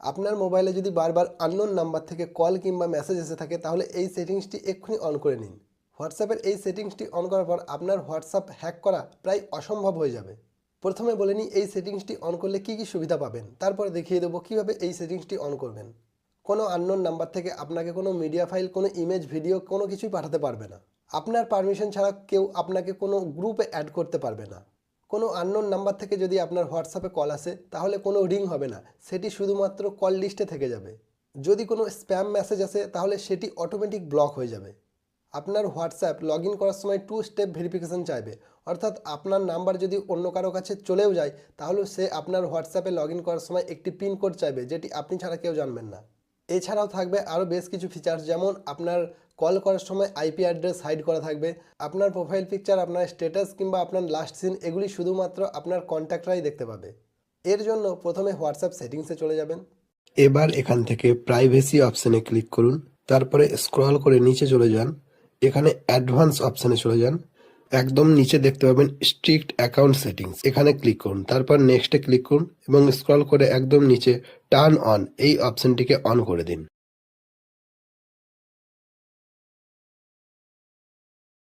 আপনার মোবাইলে যদি বারবার আননোন নাম্বার থেকে কল কিংবা মেসেজ এসে থাকে তাহলে এই সেটিংসটি এক্ষুনি অন করে নিন। হোয়াটসঅ্যাপের এই সেটিংসটি অন করার পর আপনার হোয়াটসঅ্যাপ হ্যাক করা প্রায় অসম্ভব হয়ে যাবে। প্রথমে বলে নিই এই সেটিংসটি অন করলে কী কী সুবিধা পাবেন, তারপরে দেখিয়ে দেবো কীভাবে এই সেটিংসটি অন করবেন। কোনো আননোন নাম্বার থেকে আপনাকে কোনো মিডিয়া ফাইল, কোনো ইমেজ, ভিডিও কোনো কিছুই পাঠাতে পারবে না। আপনার পারমিশন ছাড়া কেউ আপনাকে কোনো গ্রুপে অ্যাড করতে পারবে না। কোনো আননোন নাম্বার থেকে যদি আপনার হোয়াটসঅ্যাপে কল আসে তাহলে কোনো রিং হবে না, সেটি শুধুমাত্র কল লিস্টে থেকে যাবে। যদি কোনো স্প্যাম মেসেজ আসে তাহলে সেটি অটোমেটিক ব্লক হয়ে যাবে। আপনার হোয়াটসঅ্যাপ লগ ইন করার সময় 2 স্টেপ ভেরিফিকেশন চাইবে, অর্থাৎ আপনার নাম্বার যদি অন্য কারো কাছে চলেও যায় তাহলে সে আপনার হোয়াটসঅ্যাপে লগ ইন করার সময় একটি পিন কোড চাইবে, যেটি আপনি ছাড়া কেউ জানবেন না। এছাড়াও থাকবে আরও বেশ কিছু ফিচার্স, যেমন আপনার কল করার সময় আইপি অ্যাড্রেস হাইড করা থাকবে, আপনার প্রোফাইল পিকচার, আপনার স্ট্যাটাস কিংবা আপনার লাস্ট সিন এগুলি শুধুমাত্র আপনার কন্ট্যাক্টরাই দেখতে পাবে। এর জন্য প্রথমে হোয়াটসঅ্যাপ সেটিংসে চলে যাবেন। এবার এখান থেকে প্রাইভেসি অপশানে ক্লিক করুন, তারপরে স্ক্রল করে নিচে চলে যান, এখানে অ্যাডভান্স অপশানে চলে যান। একদম নিচে দেখতে পাবেন স্ট্রিক্ট অ্যাকাউন্ট সেটিংস, এখানে ক্লিক করুন, তারপর নেক্সটে ক্লিক করুন এবং স্ক্রল করে একদম নিচে টার্ন অন এই অপশানটিকে অন করে দিন।